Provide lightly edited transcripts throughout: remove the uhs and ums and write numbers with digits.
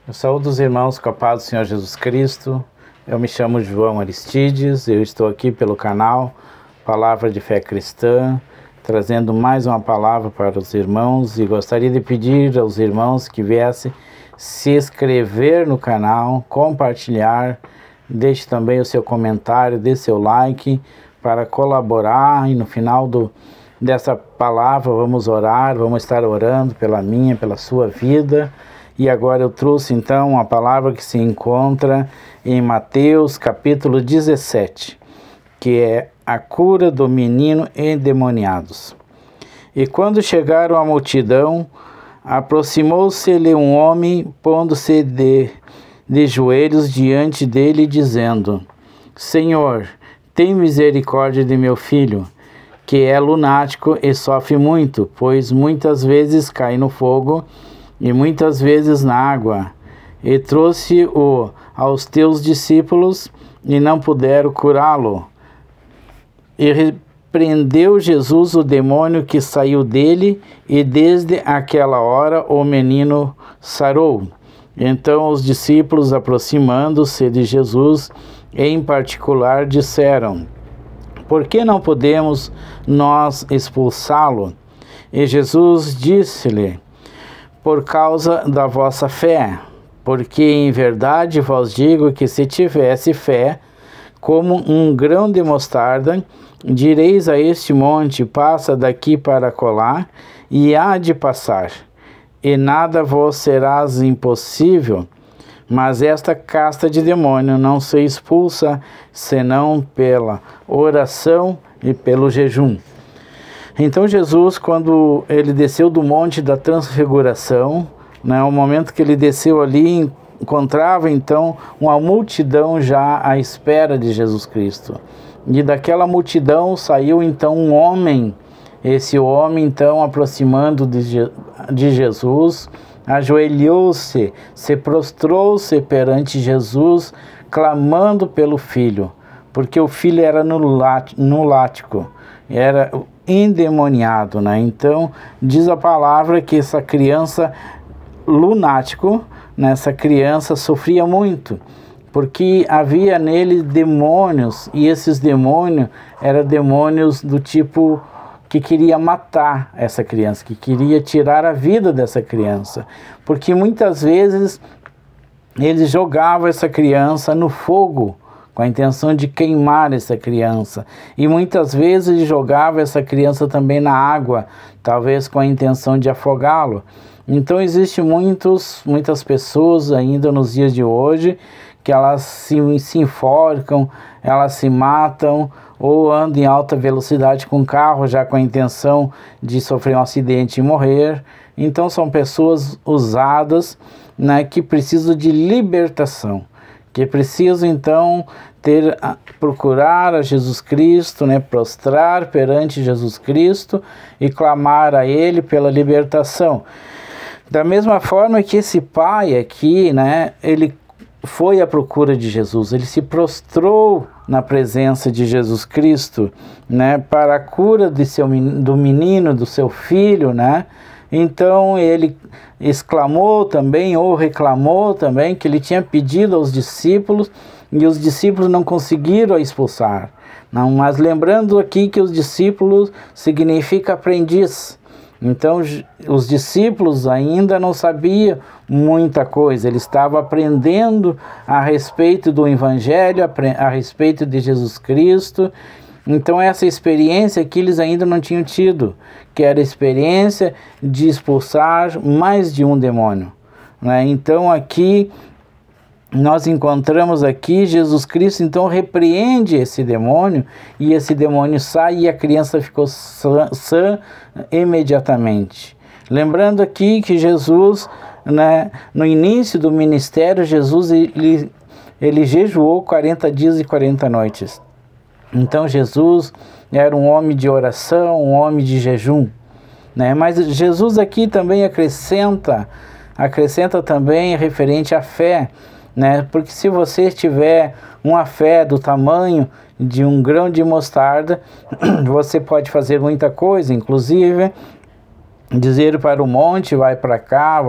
Eu saúdo os irmãos com a paz do Senhor Jesus Cristo. Eu me chamo João Aristides, eu estou aqui pelo canal Palavra de Fé Cristã, trazendo mais uma palavra para os irmãos, e gostaria de pedir aos irmãos que viessem se inscrever no canal, compartilhar, deixe também o seu comentário, dê seu like para colaborar, e no final dessa palavra vamos orar, vamos estar orando pela minha, pela sua vida. E agora eu trouxe então uma palavra que se encontra em Mateus capítulo 17, que é a cura do menino endemoniados. E quando chegaram à multidão, aproximou-se-lhe um homem, pondo-se de joelhos diante dele, dizendo: Senhor, tem misericórdia de meu filho, que é lunático e sofre muito, pois muitas vezes cai no fogo e muitas vezes na água. E trouxe-o aos teus discípulos e não puderam curá-lo. E repreendeu Jesus o demônio que saiu dele, e desde aquela hora o menino sarou. Então os discípulos, aproximando-se de Jesus, em particular, disseram: Por que não podemos nós expulsá-lo? E Jesus disse-lhe: Por causa da vossa fé, porque em verdade vos digo que se tivesse fé, como um grão de mostarda, direis a este monte: passa daqui para colar, e há de passar, e nada vos será impossível. Mas esta casta de demônio não se expulsa, senão pela oração e pelo jejum. Então Jesus, quando ele desceu do monte da transfiguração, o momento que ele desceu ali, encontrava então uma multidão já à espera de Jesus Cristo. E daquela multidão saiu então um homem. Esse homem então, aproximando de Jesus, ajoelhou-se, se prostrou-se perante Jesus, clamando pelo filho, porque o filho era lunático, era endemoniado, Então, diz a palavra que essa criança lunático, essa criança sofria muito, porque havia nele demônios, e esses demônios eram demônios do tipo que queria matar essa criança, que queria tirar a vida dessa criança, porque muitas vezes ele jogava essa criança no fogo, com a intenção de queimar essa criança, e muitas vezes ele jogava essa criança também na água, talvez com a intenção de afogá-lo. Então existem muitas pessoas ainda nos dias de hoje que elas se enforcam, elas se matam, ou andam em alta velocidade com carro, já com a intenção de sofrer um acidente e morrer. Então são pessoas usadas, que precisam de libertação, que precisam então procurar a Jesus Cristo, prostrar perante Jesus Cristo e clamar a Ele pela libertação. Da mesma forma que esse pai aqui, ele foi à procura de Jesus, ele se prostrou na presença de Jesus Cristo, para a cura do menino, do seu filho, Então ele exclamou também, ou reclamou também, que ele tinha pedido aos discípulos, e os discípulos não conseguiram expulsar. Mas lembrando aqui que os discípulos significa aprendiz. Então os discípulos ainda não sabiam muita coisa, eles estavam aprendendo a respeito do Evangelho, a respeito de Jesus Cristo. Então essa experiência que eles ainda não tinham tido, que era a experiência de expulsar mais de um demônio. Então aqui nós encontramos aqui Jesus Cristo então repreende esse demônio, e esse demônio sai e a criança ficou sã imediatamente. Lembrando aqui que Jesus, no início do ministério, Jesus ele jejuou 40 dias e 40 noites. Então Jesus era um homem de oração, um homem de jejum, Mas Jesus aqui também acrescenta também referente à fé, Porque se você tiver uma fé do tamanho de um grão de mostarda, você pode fazer muita coisa, inclusive dizer para o monte, vai para cá,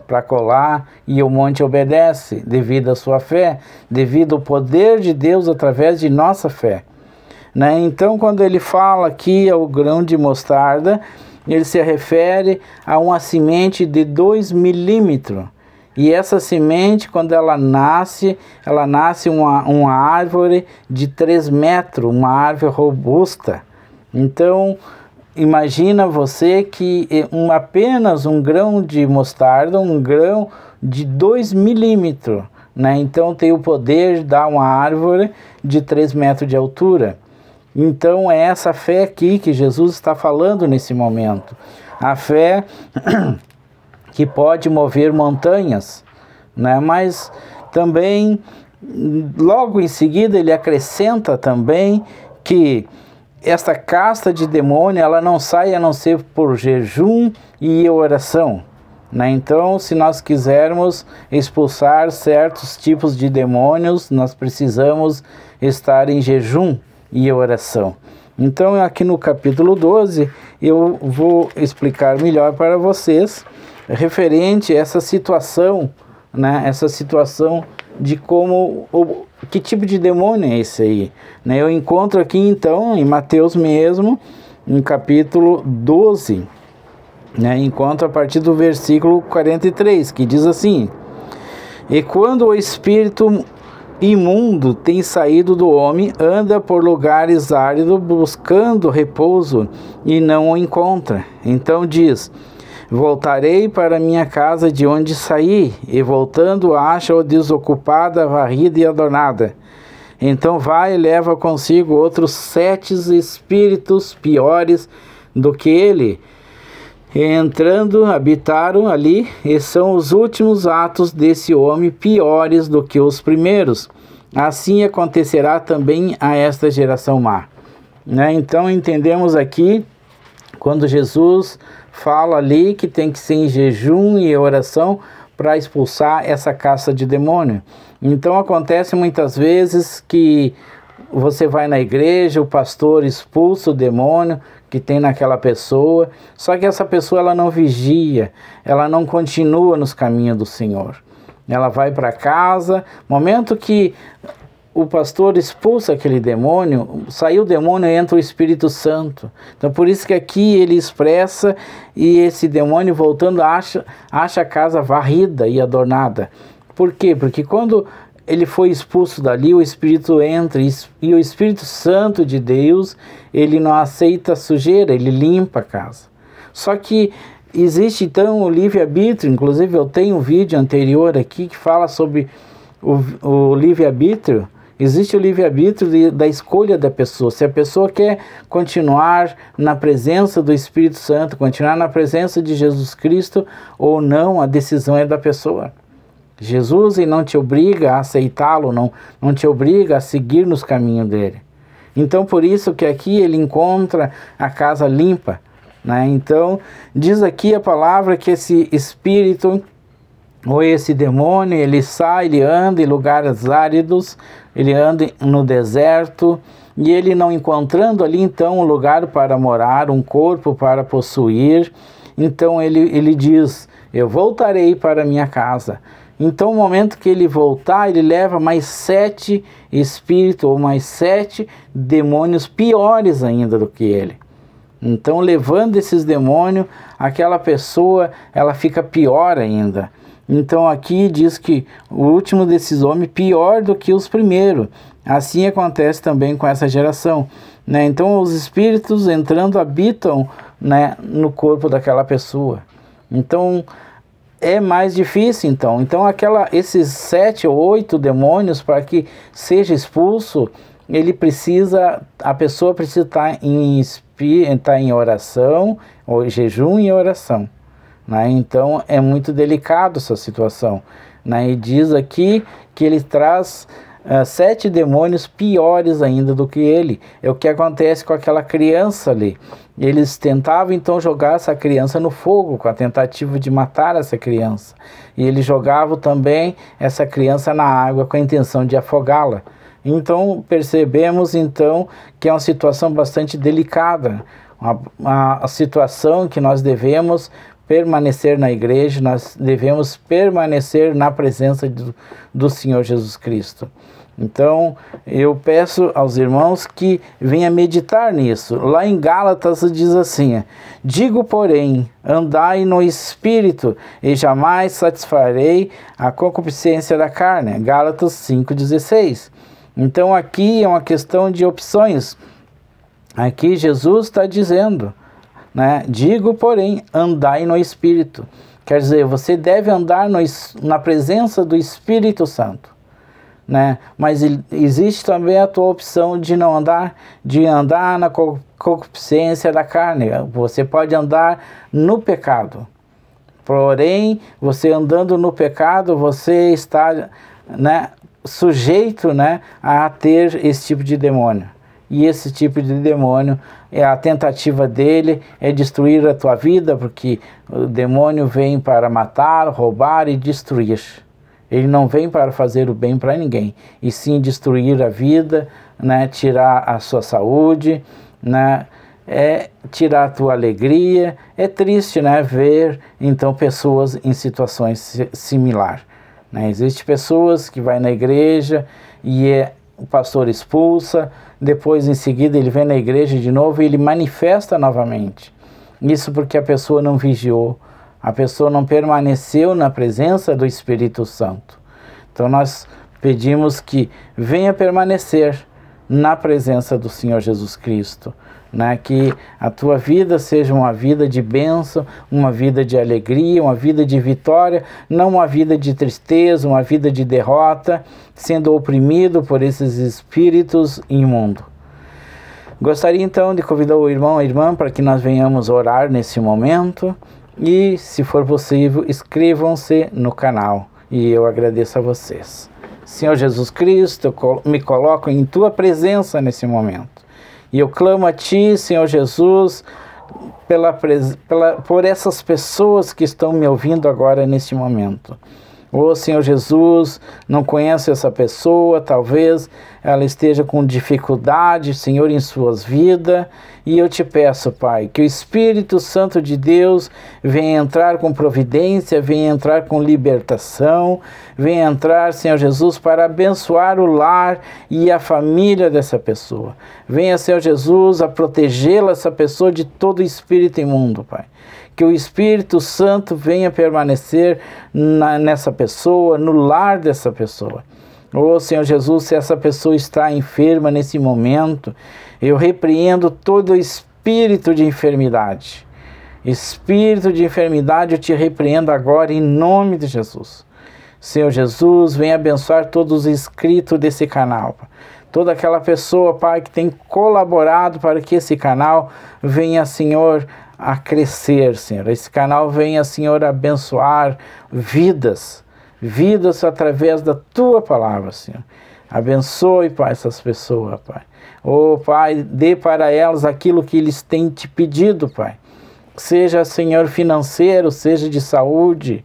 para colar e o monte obedece, devido à sua fé, devido ao poder de Deus através de nossa fé. Né? Então, quando ele fala aqui ao grão de mostarda, ele se refere a uma semente de 2 milímetros. E essa semente, quando ela nasce uma árvore de 3 metros, uma árvore robusta. Então, imagina você que apenas um grão de mostarda, um grão de 2 milímetros, né? Então tem o poder de dar uma árvore de 3 metros de altura. Então é essa fé aqui que Jesus está falando nesse momento. A fé que pode mover montanhas, né? Mas também, logo em seguida, ele acrescenta também que esta casta de demônio, ela não sai a não ser por jejum e oração. Né? Então, se nós quisermos expulsar certos tipos de demônios, nós precisamos estar em jejum e oração. Então, aqui no capítulo 12, eu vou explicar melhor para vocês referente a essa situação, né? Essa situação de que tipo de demônio é esse aí. Né? Eu encontro aqui, então, em Mateus mesmo, em capítulo 12, né? Encontro a partir do versículo 43, que diz assim: E quando o espírito imundo tem saído do homem, anda por lugares áridos buscando repouso e não o encontra. Então diz: Voltarei para minha casa de onde saí, e voltando acha-o desocupada, varrida e adornada. Então vai e leva consigo outros 7 espíritos piores do que ele. E entrando, habitaram ali, e são os últimos atos desse homem piores do que os primeiros. Assim acontecerá também a esta geração má. Né? Então entendemos aqui, quando Jesus fala ali que tem que ser em jejum e oração para expulsar essa casta de demônio. Então acontece muitas vezes que você vai na igreja, o pastor expulsa o demônio que tem naquela pessoa, só que essa pessoa ela não vigia, ela não continua nos caminhos do Senhor. Ela vai para casa, momento que o pastor expulsa aquele demônio, saiu o demônio e entra o Espírito Santo. Então por isso que aqui ele expressa, e esse demônio voltando acha a casa varrida e adornada. Por quê? Porque quando ele foi expulso dali, o Espírito entra, e o Espírito Santo de Deus, ele não aceita sujeira, ele limpa a casa. Só que existe então o livre-arbítrio, inclusive eu tenho um vídeo anterior aqui que fala sobre o livre-arbítrio. Existe o livre-arbítrio da escolha da pessoa. Se a pessoa quer continuar na presença do Espírito Santo, continuar na presença de Jesus Cristo ou não, a decisão é da pessoa. Jesus não te obriga a aceitá-lo, não te obriga a seguir nos caminhos dele. Então, por isso que aqui ele encontra a casa limpa. Né? Então, diz aqui a palavra que esse espírito, ou esse demônio, ele sai, ele anda em lugares áridos, ele anda no deserto, e ele não encontrando ali então um lugar para morar, um corpo para possuir, então ele diz: eu voltarei para minha casa. Então, no momento que ele voltar, ele leva mais 7 espíritos, ou mais 7 demônios piores ainda do que ele. Então, levando esses demônios, aquela pessoa, ela fica pior ainda. Então, aqui diz que o último desses homens pior do que os primeiros. Assim acontece também com essa geração. Né? Então, os espíritos entrando habitam, né, no corpo daquela pessoa. Então, é mais difícil, então. Então, esses 7 ou 8 demônios, para que seja expulso, a pessoa precisa estar em oração, ou jejum e oração. Né? Então, é muito delicado essa situação. Né? E diz aqui que ele traz 7 demônios piores ainda do que ele. É o que acontece com aquela criança ali. Eles tentavam então jogar essa criança no fogo, com a tentativa de matar essa criança. E eles jogavam também essa criança na água com a intenção de afogá-la. Então percebemos então que é uma situação bastante delicada, a situação que nós devemos permanecer na igreja, nós devemos permanecer na presença do Senhor Jesus Cristo. Então, eu peço aos irmãos que venham meditar nisso. Lá em Gálatas diz assim: digo, porém, andai no Espírito, e jamais satisfarei a concupiscência da carne. Gálatas 5,16. Então, aqui é uma questão de opções. Aqui Jesus está dizendo, né? Digo, porém, andai no Espírito. Quer dizer, você deve andar na presença do Espírito Santo. Né? Mas existe também a tua opção de não andar, de andar na concupiscência da carne. Você pode andar no pecado. Porém, você andando no pecado, você está, né, sujeito, né, a ter esse tipo de demônio. E esse tipo de demônio, a tentativa dele é destruir a tua vida, porque o demônio vem para matar, roubar e destruir. Ele não vem para fazer o bem para ninguém, e sim destruir a vida, né, tirar a sua saúde, né, tirar a tua alegria. É triste, né, ver então pessoas em situações similares. Né? Existem pessoas que vai na igreja e o pastor expulsa, depois em seguida ele vem na igreja de novo e ele manifesta novamente. Isso porque a pessoa não vigiou. A pessoa não permaneceu na presença do Espírito Santo. Então nós pedimos que venha permanecer na presença do Senhor Jesus Cristo, né? Que a tua vida seja uma vida de bênção, uma vida de alegria, uma vida de vitória, não uma vida de tristeza, uma vida de derrota, sendo oprimido por esses espíritos imundos. Gostaria então de convidar o irmão e a irmã para que nós venhamos orar nesse momento. E, se for possível, inscrevam-se no canal. E eu agradeço a vocês. Senhor Jesus Cristo, eu me coloco em Tua presença nesse momento. E eu clamo a Ti, Senhor Jesus, por essas pessoas que estão me ouvindo agora neste momento. Ô Senhor Jesus, não conheço essa pessoa, talvez ela esteja com dificuldade, Senhor, em suas vidas, e eu te peço, Pai, que o Espírito Santo de Deus venha entrar com providência, venha entrar com libertação, venha entrar, Senhor Jesus, para abençoar o lar e a família dessa pessoa. Venha, Senhor Jesus, a protegê-la, essa pessoa, de todo espírito imundo, Pai. Que o Espírito Santo venha permanecer nessa pessoa, no lar dessa pessoa. Ô Senhor Jesus, se essa pessoa está enferma nesse momento, eu repreendo todo espírito de enfermidade. Espírito de enfermidade, eu te repreendo agora em nome de Jesus. Senhor Jesus, venha abençoar todos os inscritos desse canal. Toda aquela pessoa, Pai, que tem colaborado para que esse canal venha, Senhor, a crescer, Senhor. Esse canal venha, Senhor, abençoar vidas através da Tua palavra, Senhor. Abençoe, Pai, essas pessoas, Pai. Oh, Pai, dê para elas aquilo que eles têm te pedido, Pai. Seja, Senhor, financeiro, seja de saúde.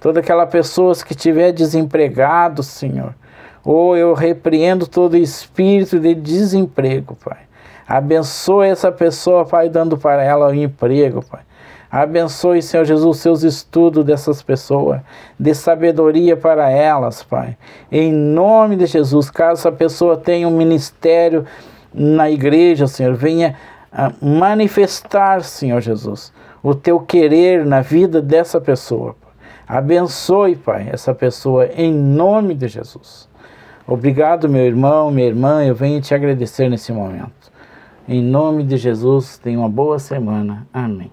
Toda aquela pessoa que estiver desempregado, Senhor. Oh, eu repreendo todo espírito de desemprego, Pai. Abençoe essa pessoa, Pai, dando para ela um emprego, Pai. Abençoe, Senhor Jesus, seus estudos dessas pessoas. Dê sabedoria para elas, Pai. Em nome de Jesus, caso essa pessoa tenha um ministério na igreja, Senhor, venha manifestar, Senhor Jesus, o Teu querer na vida dessa pessoa. Abençoe, Pai, essa pessoa em nome de Jesus. Obrigado, meu irmão, minha irmã, eu venho te agradecer nesse momento. Em nome de Jesus, tenha uma boa semana. Amém.